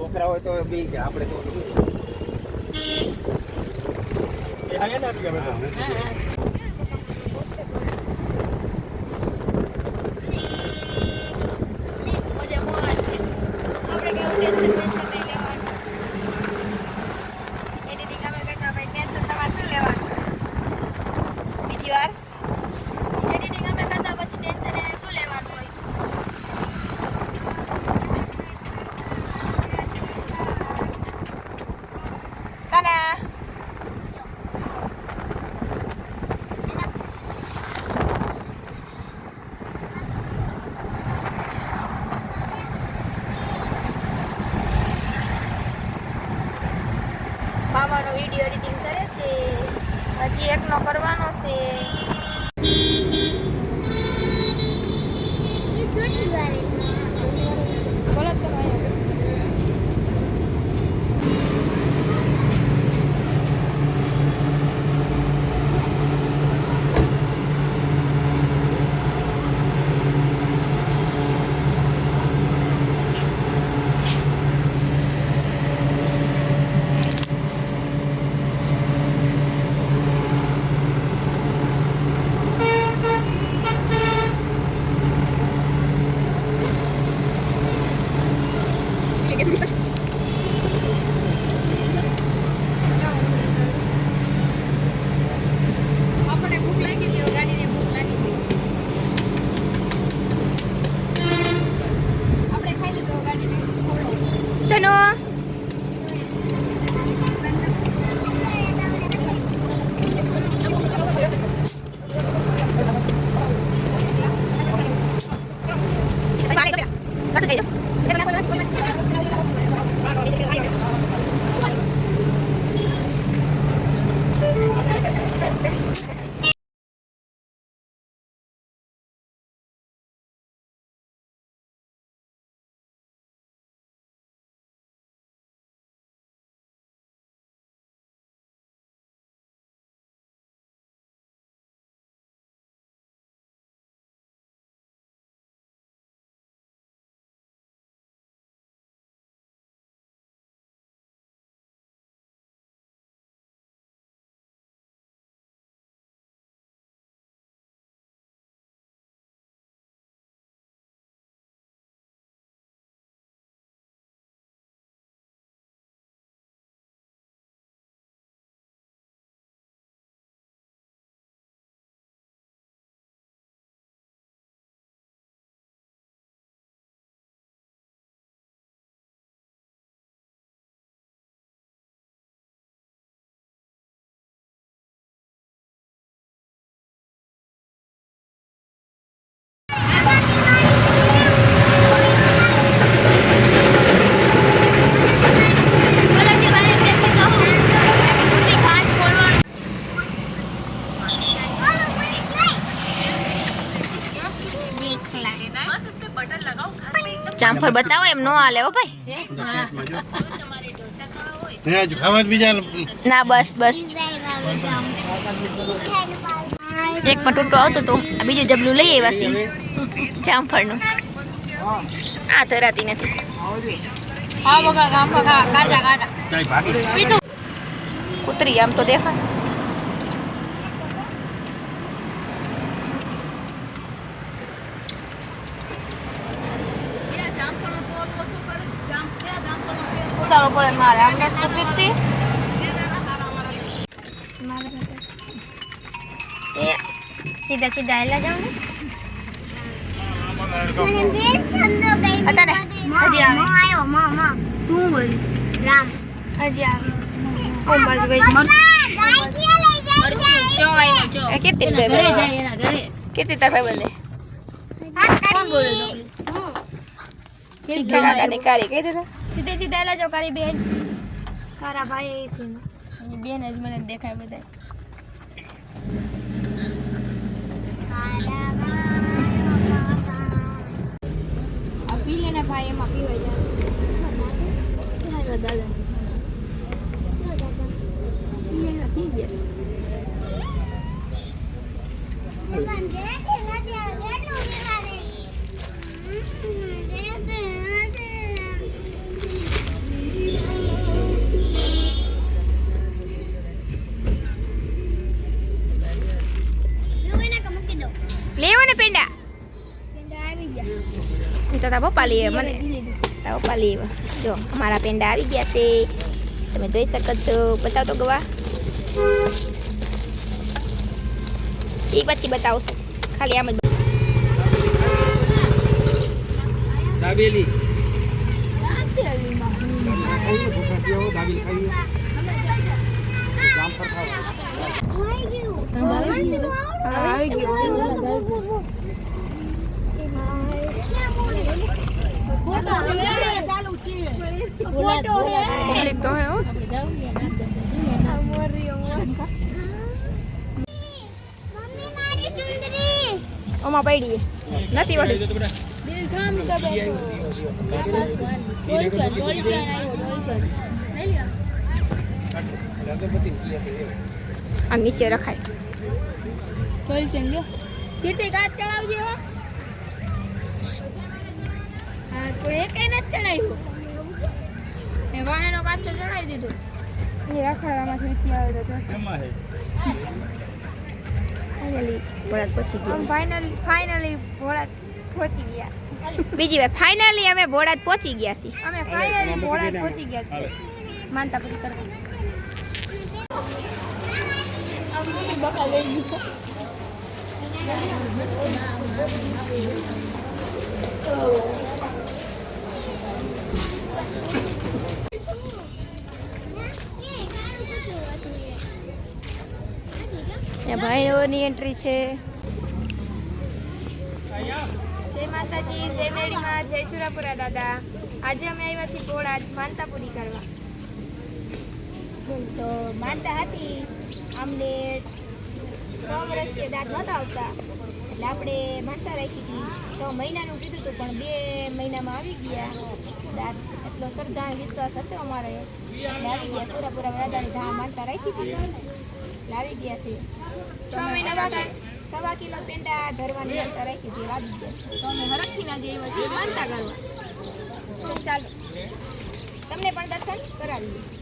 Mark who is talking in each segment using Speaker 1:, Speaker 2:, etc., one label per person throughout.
Speaker 1: છોકરા હોય તો બી આપણે તો
Speaker 2: મામાનો વિડીયો એડિટિંગ કરે છે, હજી એકનો કરવાનો છે. બોલો તમે જામફળ બતાવો એમ નો હાલે હો ભાઈ. ના બસ બસ એક પણ ટૂટો આવતો તો બીજું જબલું લઈ આવ્યા છે જામફળનું. આ ધરાતી નથી. કૂતરી આમ તો દેખાય. ઉતારો પડે મારે આમ નથી પીતી. સીધા સીધા હેલા જાવ ને. અત્યારે હજી આવ્યો તું બોલ રામ હજી આવ્યો. ઓમ બાજુ ભાઈ કીર્તિ કીર્તિ તાર ભાઈ બોલે કોણ બોલે કાકાની કારી કહી દીધા. સીધે સીધા હેલા જાવ કારી બેન. તારા ભાઈ છે બેન જ મને દેખાય બધા. પી લેને ભાઈ એમાં પીવાય જાય. દાદા તા પપ્પા લઈ આવ્યા મને તા પપ્પા લઈ આવ્યા જો અમારા પેંડા આવી ગયા છે તમે જોઈ શકો છો બતાવ તો ગવા એ પછી બતાવશો ખાલી આમ જ
Speaker 1: દાબેલી
Speaker 2: આવી ગયું પબ્લિક તો હે હો ઓમાં પડી નથી વળી આ નીચે રખાય
Speaker 3: બોલ ચંગ્યો કીર્તિ કાચ ચડાવજો હા તો એક એ નથી ચડાવ્યો એ વાહનો કાચ તો ચડાવી દીધો એ રખાડામાં નીચે આવે તો જશે
Speaker 2: ફાઇનલી ભોળાત પહોંચી ગયા
Speaker 3: ફાઇનલી ભોળાત પહોંચી ગયા
Speaker 2: બીજી વાર ફાઇનલી અમે ભોળાત પહોંચી ગયા છીએ
Speaker 3: અમે ફાઇનલી ભોળાત પહોંચી ગયા છીએ માનતા પૂરી કરવા બકા લઈ ગયો
Speaker 2: ભાઈઓની એન્ટ્રી છે
Speaker 3: જય માતાજી જય મેડીમાં જય સુરાપુરા દાદા આજે અમે આવ્યા છીએ ભોળાત માનતા પૂરી કરવા તો માનતા હતી અમને 6 વર્ષથી દાંત નહોતા આવતા એટલે આપણે માનતા રાખી હતી 6 મહિનાનું કીધું હતું પણ 2 મહિનામાં આવી ગયા દાંત એટલો શ્રદ્ધા અને વિશ્વાસ હતો અમારે એટલે આવી ગયા સુરાપુરા દાદાની ધામ માનતા રાખી હતી એટલે આવી ગયા છે 6 મહિના 1.25 કિલો પેંડા ધરવાની માનતા રાખી હતી આવી ગયા છે તો અમે હરખથી ના જઈએ છીએ માનતા કરવા તો ચાલો તમને પણ દર્શન કરાવીએ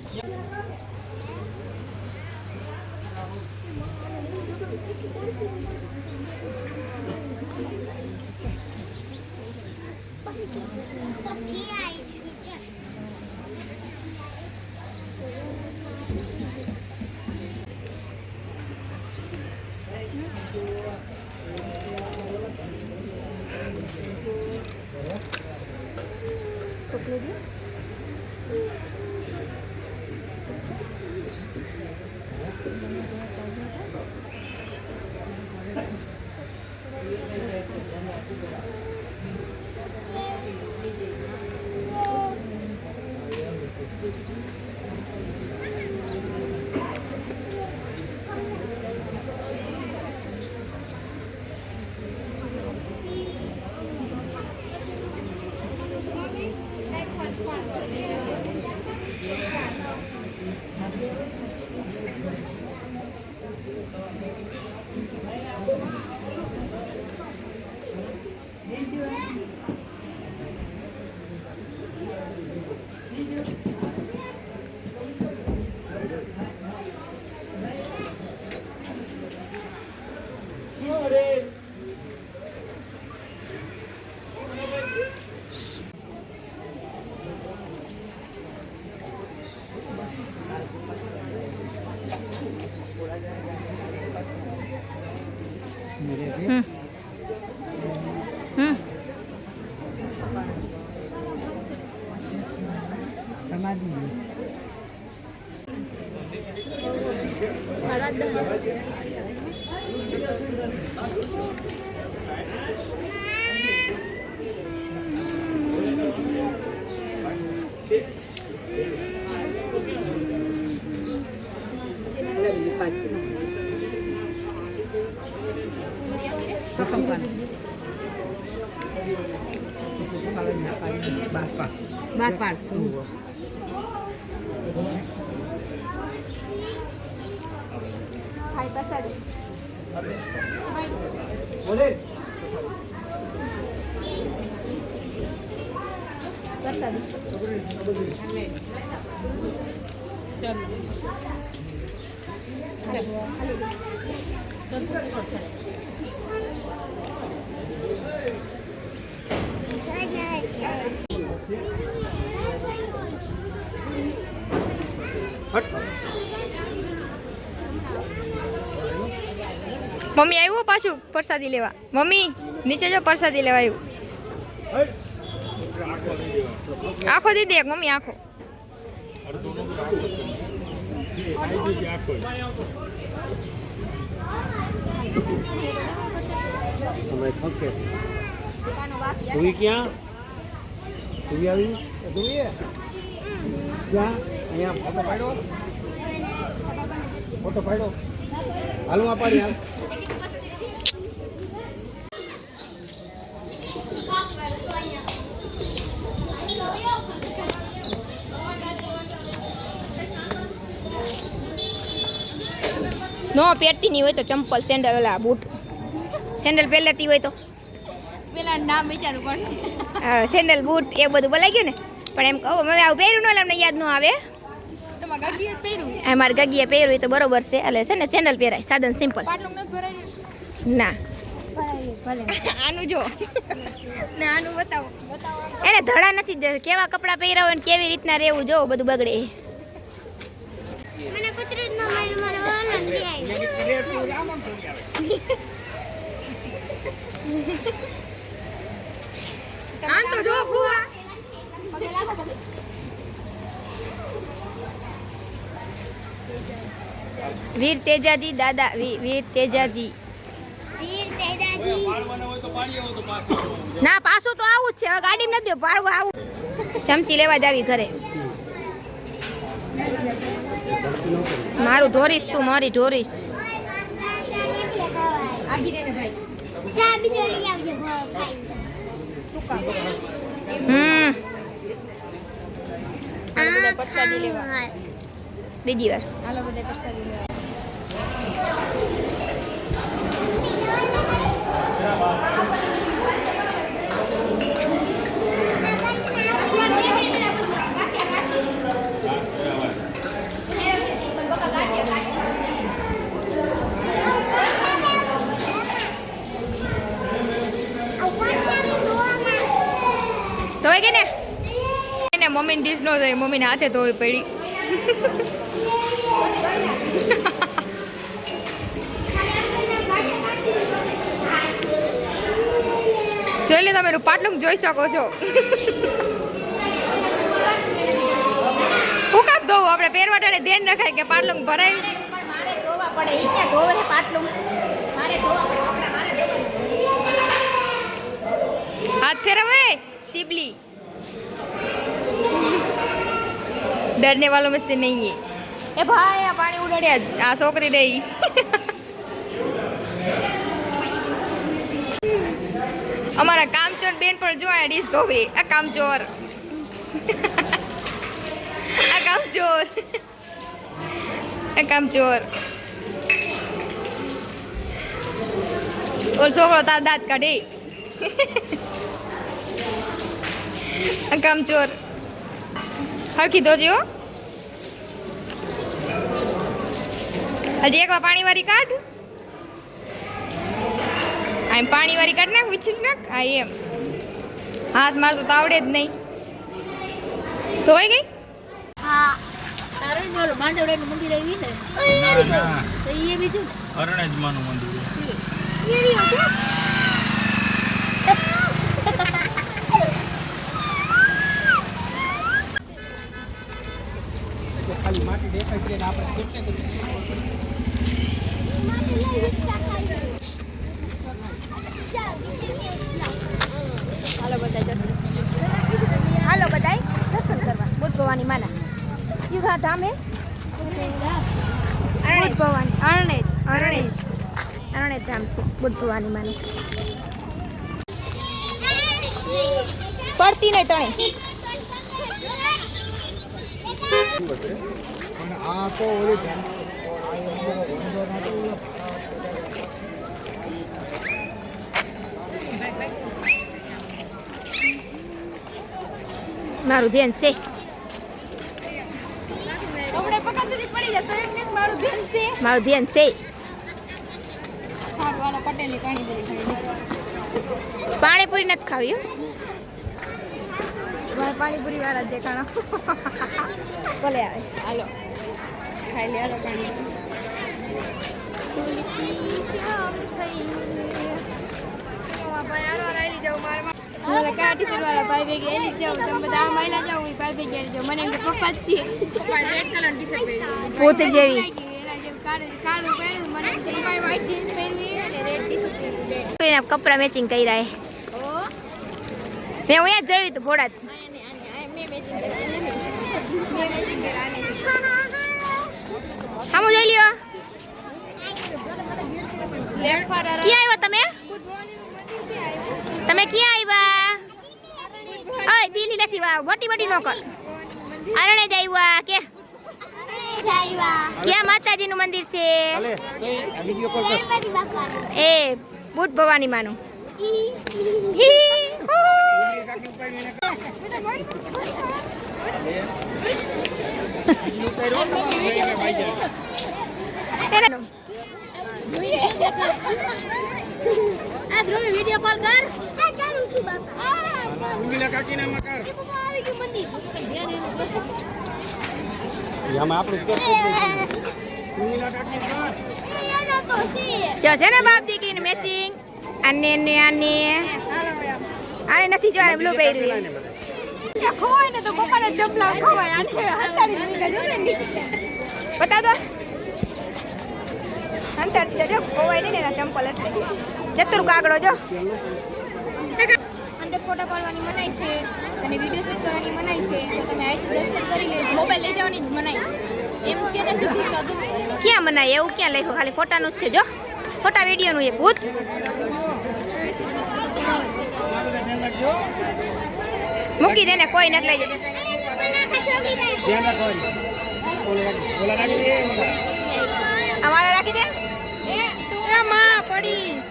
Speaker 4: Bapak semua.
Speaker 3: Hai pasal.
Speaker 1: boleh
Speaker 3: Pasal.
Speaker 4: Mummy આવ્યું પાછું પ્રસાદી લેવા. મમ્મી નીચે જો પ્રસાદી લેવા આવ્યું. આખો દીધી એક મમ્મી આખો.
Speaker 1: તું ક્યાં તું આવી તું ક્યાં અહીંયા ફોટો પાડ્યો હાલમાં પાડી હાલ
Speaker 2: નો પહેરતી નહીં હોય તો ચંપલ સેન્ડલ ઓલા બૂટ સેન્ડલ પહેલેતી હોય તો
Speaker 4: પેલા નામ વિચારવું પડશે.
Speaker 2: સેન્ડલ બૂટ એ બધું બોલાઈ ગયું ને પણ એમ કહું મેં આવું પહેર્યું ન એટલે અમને યાદ ન આવે.
Speaker 4: તમારે ગગીએ જ પહેર્યું.
Speaker 2: મારે ગગીએ પહેર્યું એ તો બરોબર છે એટલે છે ને સેન્ડલ પહેરાય સાદન સિમ્પલ.
Speaker 4: પાટલું નથી ભરાય.
Speaker 2: ના
Speaker 4: આનું જો ના આનું બતાવો બતાવો.
Speaker 2: એને ધડા નથી કેવા કપડાં પહેર્યા હોય ને કેવી રીતના રહેવું જો બધું બગડે.
Speaker 3: મને કૂતરું જ ન માર્યું, મને ઓલન બી
Speaker 4: આમ તો જો બુઆ.
Speaker 2: વીર તેજાજી દાદા વીર તેજાજી
Speaker 3: વીર તેજાજી.
Speaker 2: ના પાછું તો આવું જ છે હવે ગાડી નથી પાડવું આવું. ચમચી લેવા જ આવી ઘરે. મારું ઢોરીશ તું મારી ઢોરીશ.
Speaker 4: આગી દે ને ભાઈ.
Speaker 3: ચા બીજો લઈ આવજો ખાઈ.
Speaker 4: શું કામ?
Speaker 2: બધા પ્રસાદી લેવા બીજી વાર.
Speaker 4: હાલો બધા પ્રસાદી લેવા.
Speaker 2: ધોઈ ગઈ ને
Speaker 4: એને મમ્મીની ડીશ નો થઈ, મમ્મીને હાથે ધોવી પડી. જોઈ લે તમે પાટલું જોઈ શકો છો. હું કામ ધોવું આપણે પહેરવા ટાણે ધ્યાન રખાય કે પાટલું ભરાય.
Speaker 2: મારે ધોવા પડે ઈ ક્યાં ધોવે છે પાટલું મારે ધોવા પડે કપડાં મારે ધોવા.
Speaker 4: हाथ फेरावे सिबली डरने वालों में से नहीं है. ए भाई आ पानी उड़ाड़िया आ छोकरी रही. અમારા કામચોર બેન પણ જો આ ડીશ ધોવે. આ કામચોર આ કામચોર આ કામચોર. ઓલ છોકરો તાર દાંત કાઢે. કામચોર હરખી ધોજી હો. હજી એકવાર પાણી વાળી કાઢ. આમ પાણી વાળી કાઢ નાખ ઉછીક નાખ. આ એમ હાથ મારતો તો આવડે જ નહીં. ધોવાઈ ગઈ.
Speaker 3: હા
Speaker 5: તારે જ બોલો માંડવરાનું મંદિર આવ્યું ને તો એ બીજું ને
Speaker 1: અરણેજમાનું મંદિર ખાલી માટી દેખાય છે આપણે કેટલે
Speaker 4: હાલો બધા દર્શન.
Speaker 2: હાલો બધાય દર્શન કરવા બુટ ભવાની માના યુગા ધામે બુટ ભવાની અરણેજ અરણેજ અરણેજ ધામ છે બુટ ભવાની માનું. પડતી નહીં તણે
Speaker 6: પણ આ તો ઓલી
Speaker 2: મારું ધ્યાન છે.
Speaker 4: આપણે પકડ સુધી પડી જાય તો એમને જ મારું ધ્યાન છે.
Speaker 2: મારું ધ્યાન છે.
Speaker 4: સારું વાળો પટેલની પાણીપુરી ખાઈ.
Speaker 2: પાણીપુરી નથી ખાવી હો.
Speaker 4: મારે પાણીપુરી વાળા જ દેખાણા.
Speaker 2: ભલે આવે
Speaker 4: હાલો ખાઈ લે આ પાણી તુલસી શ્યામ થઈ ભાઈ આરો રાઈલી જાવ મારા કાટી સલવાળા ભાઈ ભેગી એલી જાવ તમે બધા મહિલા જાવ ભાઈ ભેગી એલી જાવ મને એમ કે પપ્પા જ છીએ પપ્પા રેડ કલર ટી શર્ટ પહેરી
Speaker 2: પોતે જેવી
Speaker 4: કાળું પહેર્યું મને ભાઈ વ્હાઈટ જીન્સ પહેરી અને રેડ ટી શર્ટ પહેરી
Speaker 2: કોઈના કપડા મેચિંગ કર્યા હે
Speaker 4: ઓ
Speaker 2: મેં અહીંયા જ જોયું તું ભોળા
Speaker 4: મેં મેચિંગ કરાને
Speaker 2: હામું જોઈ લ્યો
Speaker 4: લેફ્ટ ફારા
Speaker 2: ક્યાં આવ્યા તમે
Speaker 4: ગુડ મોર્નિંગ
Speaker 2: તમે ક્યાં આવ્યા ઓય દિલ્હી નથી વા મોટી મોટી નો કર આરણે જ આવ્યા કે ક્યાં માતાજીનું મંદિર છે
Speaker 1: હાલે કઈ આ વિડિયો કોલ કર
Speaker 2: એ બુટ ભવાની માનું
Speaker 1: કાકી ઉપાડી એને
Speaker 5: આ ધ્રુવી વિડિયો કોલ કર
Speaker 1: ઉંગલા કાકીને મકર યામાં આપણે કે ઉંગલા કાકી કર
Speaker 2: જો છે ને બાપ દીકરીને મેચિંગ આને ને આને
Speaker 4: હાલો એમ
Speaker 2: આને નથી જો બ્લુ પહેર્યું
Speaker 4: કે ખોવાય ને તો પપ્પાને ચપલા ખોવાય આને 48 મીગા જો ને
Speaker 2: બતા દો અંતર જો ખોવાય નહીં ને એના ચંપલ એટલે ચતુર કાગડો જો
Speaker 3: અંદર ફોટા પાડવાની મનાઈ છે અને વિડીયો શૂટ કરવાની મનાઈ છે તો તમે અહીંથી દર્શન કરી લેજો
Speaker 4: મોબાઈલ લઈ જવાની જ મનાઈ છે એમ કે ને સીધી સાદું
Speaker 2: ક્યાં મનાય એવું ક્યાં લખ્યું ખાલી ફોટાનું જ છે જો ફોટા વિડીયોનું એ ભૂત મૂકી દે ને કોઈ નથી લઈ જતું
Speaker 1: ધ્યાન રાખો ઓલા રાખી દે
Speaker 2: અમારે રાખી દે
Speaker 4: એ તું એ માં પડીશ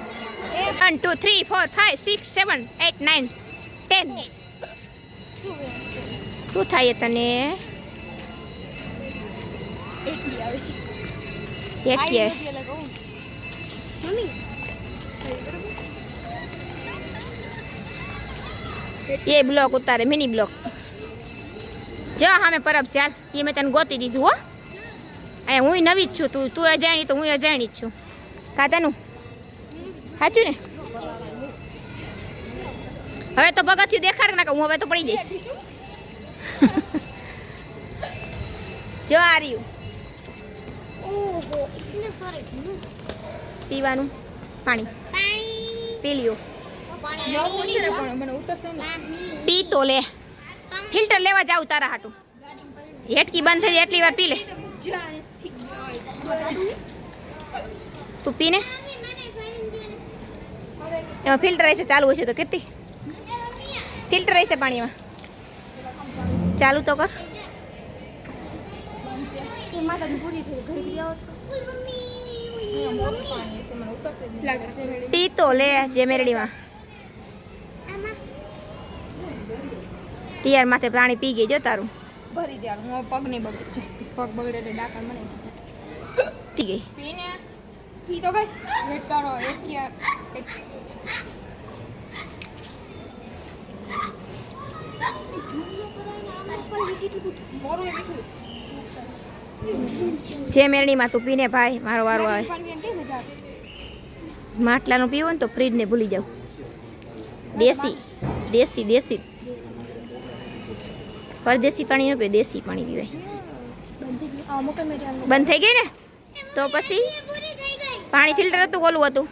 Speaker 2: 1 2 3 4 5 6 7 8 9 10 શું થાય તને
Speaker 4: એટલી આવી
Speaker 2: એટલે
Speaker 4: એટલે કહું
Speaker 2: એ બ્લોક ઉતારે મિની બ્લોક જો સામે પરબ છે હાલ એ મેં તને ગોતી દીધું હો અહીંયા હું નવી જ છું તું અજાણી તો હું અજાણી જ છું કાતાનું સાચું ને હવે તો પગથિયું દેખાડ ના હું હવે તો પડી જઈશ જો આ રહ્યું
Speaker 3: ઓહો ઇસને સરે
Speaker 2: પીવાનું પાણી પી લ્યો
Speaker 4: મોસું છે પણ મને ઉતરશે ને
Speaker 2: પી તો લે ફિલ્ટર લેવા જાઉં તારા હાટું હેટકી બંધ થઈ જાય એટલી વાર પી લે તું પીને એમાં ફિલ્ટર રહેશે ચાલુ હશે તો કેટલી ફિલ્ટર રહેશે પાણીમાં ચાલુ તો કર
Speaker 4: માતાજી પૂરી થઈ ઘડી ગયા હોત પાણી છે મને ઉતરશે લાગે છે મેડી
Speaker 2: પી તો લે જે મેરડીમાં તૈયાર માથે પાણી પી ગઈ જો તારું
Speaker 4: ભરી દે હું પગ નહીં બગડે છે પગ બગડે એટલે ડાકણ મને
Speaker 2: પી ગઈ
Speaker 4: પીને પી તો ગઈ વેટ કરો એક યાર મોરું એ મીઠું
Speaker 2: જે મેરડીમાં તું પીને ભાઈ મારો વારો આવે
Speaker 4: પાણી કેમ મજા આવે
Speaker 2: માટલાનું પીવું ને તો ફ્રીજને ભૂલી જાઉં દેશી દેશી દેશી પરદેશી પાણી ન પીવે દેશી પાણી પીવાય બંધ થઈ ગઈ ને તો પછી પાણી ફિલ્ટર હતું ઓલું હતું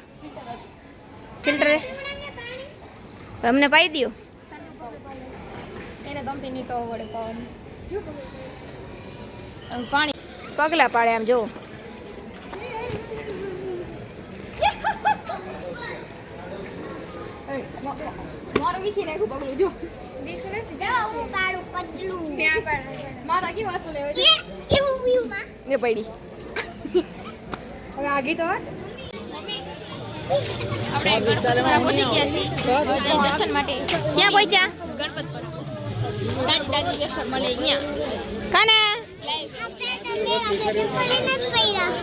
Speaker 2: ફિલ્ટર અમને પાઈ દો
Speaker 4: એને ગમતી નહીં તો વડે પવન પાણી
Speaker 2: પગલા પાડે આમ જો
Speaker 4: મારું વીખી નાખ્યું પગલું જો
Speaker 3: જાઓ હું કાળું પતલું
Speaker 4: મારા કેવું હસું લેવા છે
Speaker 2: એ પડી
Speaker 4: હવે આગી તો
Speaker 2: આપણે ગણપતપુરા પહોંચી ગયા છીએ હવે જઈ દર્શન માટે ક્યાં પહોંચ્યા ગણપતપુરા દાદી દાદી વેફર મળે અહીંયા કાના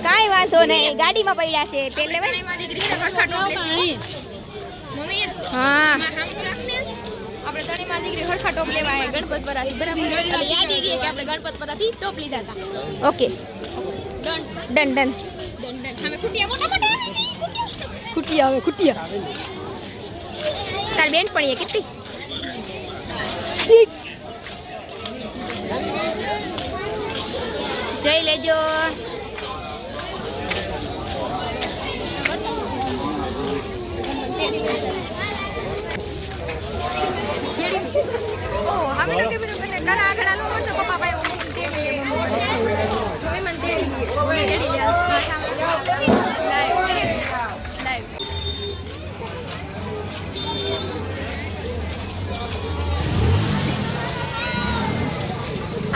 Speaker 2: કાંઈ વાંધો નહીં ગાડીમાં પડ્યા છે પેલે હા
Speaker 4: આપણે ત્રણેયમાં દીકરી હરખા ટોપ લેવા આવ્યા ગણપતપુરાથી બરાબર એટલે યાદ રહી કે આપણે ગણપતપુરાથી ટોપ લીધા હતા
Speaker 2: ઓકે ડન ડન
Speaker 4: ખુટિયા આવે ખુટિયા
Speaker 2: તાર બેન પણ એ કેટલી જોઈ લેજો.
Speaker 4: ઓ અમે લોકો બધું મને ઘણા આગળ આલો તો પપ્પા ભાઈ હું તેડી લે મમ્મી મને તેડી લે ઓય તેડી લે હા સામે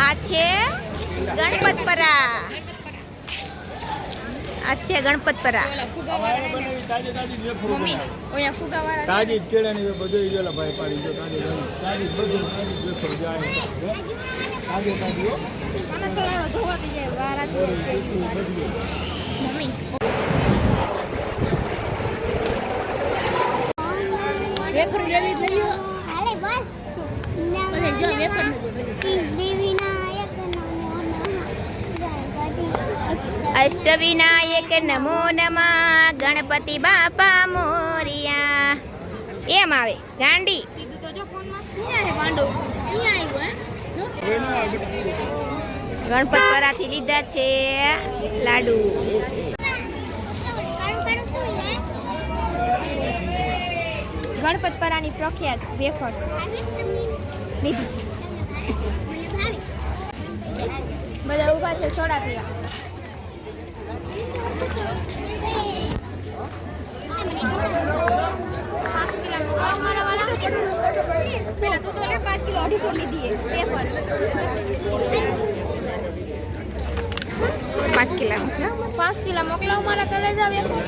Speaker 2: આ છે ગણપતપરા. આ છે ગણપતપરા.
Speaker 4: મમ્મી ઓયા ફુગાવાળા
Speaker 1: તાજી કેળાની બધું ગયેલા ભાઈ પાડી જો તાજી બધું વેફર જાય તાજી તાજી હો
Speaker 4: આના સરાણો જોવાતી જાય વારાથી જાય મમ્મી
Speaker 5: વેફર લેવી જોઈએ
Speaker 3: હાલે બસ
Speaker 5: પછી જો વેફર ને
Speaker 3: સિદ્ધિવિનાયક નમો નમઃ
Speaker 2: અષ્ટવિનાયક નમો નમઃ ગણપતિ બાપા મોરિયા. એમ આવે ગાંડી.
Speaker 4: સીધું તો જો ફોનમાં ક્યાં હે વાંડો ક્યાં આવ્યો
Speaker 2: ગણપતપરાથી લીધા છે લાડુ. ગણપતપરાની પ્રખ્યાત વેફર્સ લીધી છે. બધા ઊભા છે સોડા પીવા.
Speaker 4: પેલા તું તો લે 5 કિલો 250 લીધી હે પેપર
Speaker 2: 5 કિલો
Speaker 4: 5 કિલો મોકલાવ મારા કલેજા વેફર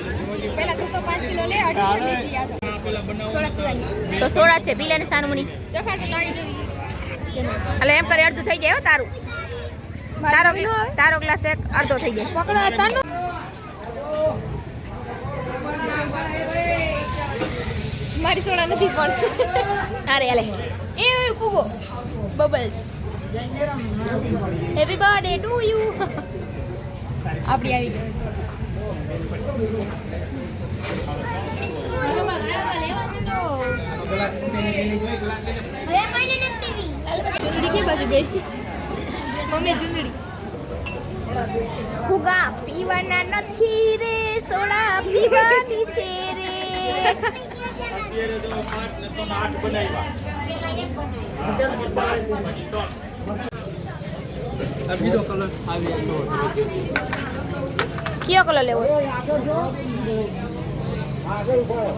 Speaker 4: પેલા તું તો 5 કિલો લે 250 લીધી યાદ સોડા પીવાની
Speaker 2: તો સોડા છે પીલે ને સાનુમની.
Speaker 4: ચખાટ તાળી દેવી
Speaker 2: એટલે એમ કરે અડધું થઈ જાય હો તારું. તારો ગ્લાસ એક અડધો થઈ જાય.
Speaker 4: પકડો તાનો મારી સોડા નથી પણ
Speaker 2: અરે અલે
Speaker 4: એ પૂગો bubbles happy birthday to you આપડી આવી ગઈ ચૂંદડી કે બાજુ ગઈ મમ્મી ચૂંદડી
Speaker 2: ફુગા પીવાના નથી રે સોડા પીવાની છે રે.
Speaker 1: બીજો કલર આવી
Speaker 2: કયો કલર લેવો?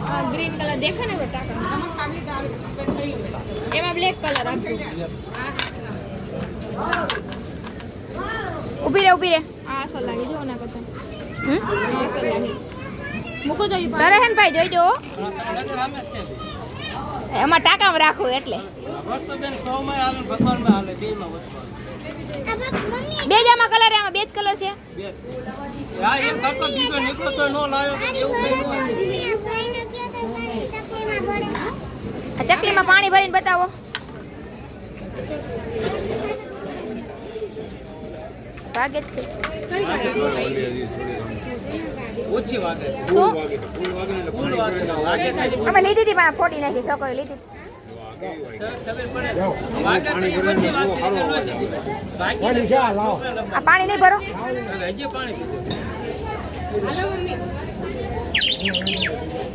Speaker 4: આ ગ્રીન કલર દેખે ને બટાકા એમાં બ્લેક કલર આપજો
Speaker 2: ઊભી રે
Speaker 4: આ અસલ લાગી જો ના કરતા
Speaker 2: હમ
Speaker 4: આ અસલ લાગી મૂકો તો ઈ
Speaker 2: તારે હે ને ભાઈ જોઈજો એમાં ટાકામાં રાખવું એટલે બે જ આમાં કલર આમાં બે જ કલર છે. આ ચકલીમાં પાણી ભરીને બતાવો. વાગે જ છે
Speaker 1: ઓછી વાગે
Speaker 2: શું?
Speaker 1: ફૂલ વાગે
Speaker 2: અમે લીધી હતી પણ ફોડી નાખી છોકરી લીધી. આ પાણી નહીં ભરો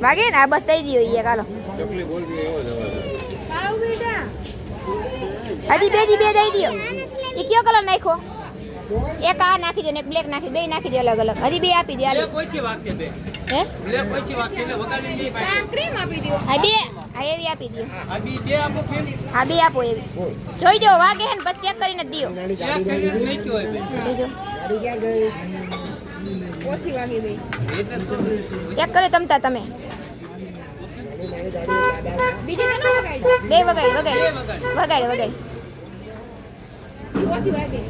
Speaker 2: વાગે ને આ બસ દઈ દો એ કાલો હજી બે દઈ દો. એ કયો કલર નાખ્યો? એક આ નાખી દો ને એક બ્લેક નાખી બે નાખી દો અલગ અલગ. હજી બે આપી દો. હે
Speaker 4: ક્રીમ આપી દો
Speaker 2: હા બે હા એવી આપી દો. હા બે આપો એવી. જોઈ જો વાગે હે ને પછી ચેક કરીને જ દિયો. જોજો
Speaker 4: ઓછી વાગી ગઈ
Speaker 2: ચેક કરી તમતા તમે
Speaker 4: બીજી તો ના વગાડી
Speaker 2: બે વગાડ
Speaker 4: ઓછી વાગી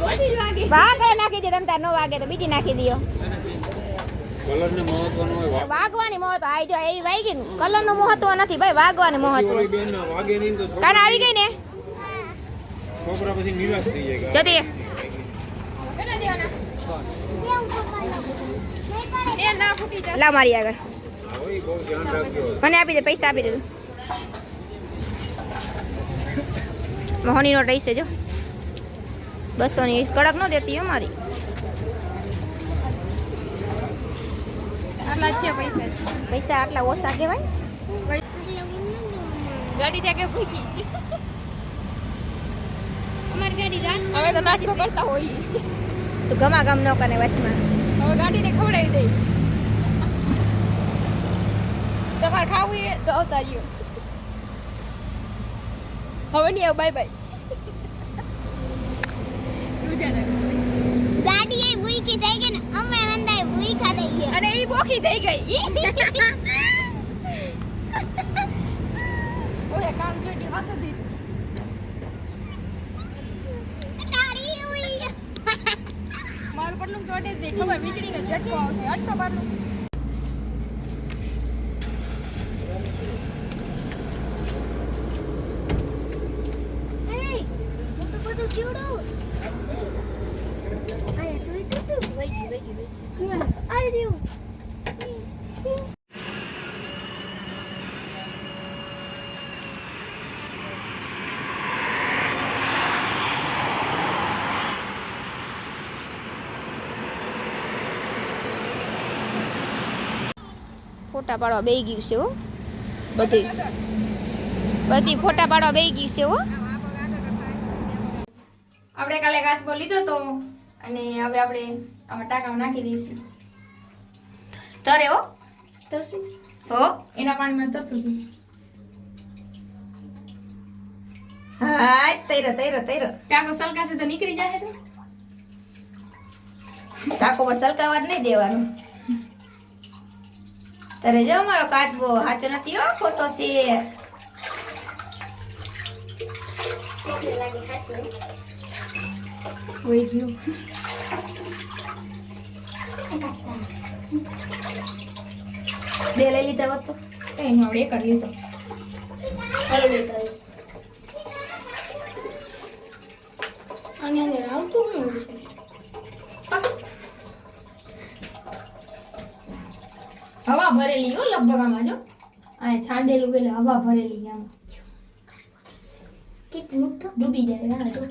Speaker 4: ઓછી જ વાગી
Speaker 2: વાગે નાખી દે તમતાર નો વાગે તો બીજી નાખી દો.
Speaker 1: કલર ને મહત્વનો હોય
Speaker 2: વાગવાની મહત્વ આઈ જો એવી વાગી ને કલર નું મહત્વ નથી ભાઈ વાગવાની મહત્વ.
Speaker 1: બેન વાગે નહીં તો
Speaker 2: કાન આવી ગઈ ને
Speaker 1: છોકરા પછી નિરાશ થઈ જાય
Speaker 2: જતી
Speaker 4: કેટલા દેવાના એ ના ફૂટી જશે
Speaker 2: લાવ મારી આગળ
Speaker 1: હવે બહુ ધ્યાન રાખજો
Speaker 2: મને આપી દે પૈસા આપી દે તું મોહની નોટ રહી છે જો 200 કડક ન દેતી હો મારી
Speaker 4: આટલા છે પૈસા
Speaker 2: પૈસા આટલા ઓછા કહેવાય
Speaker 4: ગાડી ત્યાં કે ભૂખી
Speaker 3: અમારી ગાડી રાત
Speaker 4: હવે તો નાસ્તો કરતા હોઈએ
Speaker 2: તું ગમા ગમ ન કરે વચમાં
Speaker 4: હવે ગાડીને ખવડાવી દઈ તમારે ખાવું એ તો આવતા રહ્યો હવે નહીં આવ બાય બાય
Speaker 3: ગાડી એ ભૂખી થઈ ગઈ ને અમે હંદાય ભૂખા થઈ ગયા
Speaker 4: અને એ બોખી થઈ ગઈ ઓય કામ જોડી વાત હતી
Speaker 3: તારી ઉઈ
Speaker 4: મારું પટલું તોડે દે ખબર વીજળીનો ઝટકો આવશે અટકો મારલું
Speaker 3: એ મોટું બધું ચીવડું આયા જોઈ તો તું વઈ ગઈ આઈ દેવું
Speaker 2: ફોટા પાડવા બેહી ગયું છે હો બધી ફોટા પાડવા બેહી ગયું છે હો
Speaker 4: આપણે કાલે કાચબો લીધો તો અને હવે આપણે આમાં ટાંકામાં નાખી દઈશું
Speaker 2: તરે હો
Speaker 4: તરશે
Speaker 2: હો
Speaker 4: એના પાણીમાં તરતું હતું
Speaker 2: હાય તૈરો તૈરો તૈરો
Speaker 4: ટાંકો સલકાશે તો નીકળી જાય તો
Speaker 2: કાકો પર સલકાવા જ નહીં દેવાનું તારે જો મારો કાચબો સાચો નથી હો ખોટો છે
Speaker 4: હોઈ ગયું
Speaker 2: બે લઈ લીધા હોત તો
Speaker 4: કઈ નહીં આપણે એક જ લીધો
Speaker 2: ચાલો લેતા
Speaker 3: આની અંદર આવતું શું છે
Speaker 4: હવા ભરેલી હો લગભગ આમાં જો આ છાંદેલું એટલે હવા ભરેલી આમાં
Speaker 3: કેટલું તો
Speaker 4: ડૂબી જાય હા જો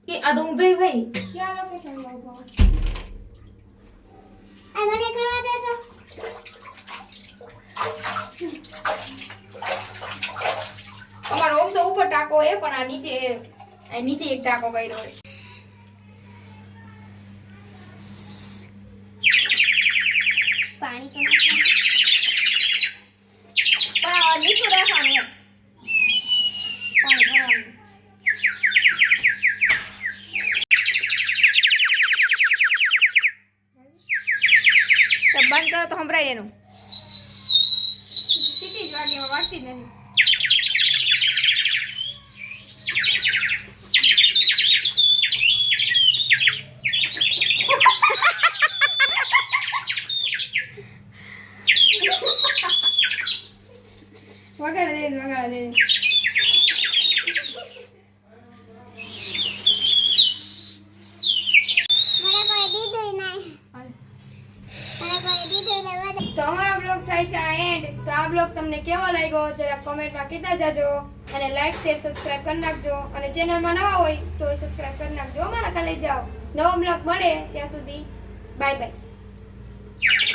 Speaker 4: એ આ તો ઊંઘઈ ભાઈ
Speaker 3: ક્યાં લોકેશન માં ઉભો આ મને કરવા દે તો
Speaker 4: અમારો ઓમ તો ઉપર ટાંકો હે પણ આ નીચે એક ટાંકો કર્યો હોય
Speaker 3: પાણી તો
Speaker 4: પણ આ નીચું રાખવાનું એમ પાણી ભરવાનું
Speaker 2: તો બંધ કરો તો સંભળાય એનું
Speaker 4: સીટી જ વાગી એમાં વાગતી જ નથી વગાડે દે
Speaker 3: મને કોઈ દીધું નહીં મને કોઈ દીધું નહીં
Speaker 4: તો અમારો બ્લોગ થાય છે આ એન્ડ તો આ બ્લોગ તમને કેવો લાગ્યો જરા કોમેન્ટમાં કહેતા જાજો અને લાઈક શેર સબસ્ક્રાઇબ કરી નાખજો અને ચેનલમાં નવા હોય તો સબસ્ક્રાઇબ કરી નાખજો અમારા કાલે જાઓ નવો બ્લોગ મળે ત્યાં સુધી બાય બાય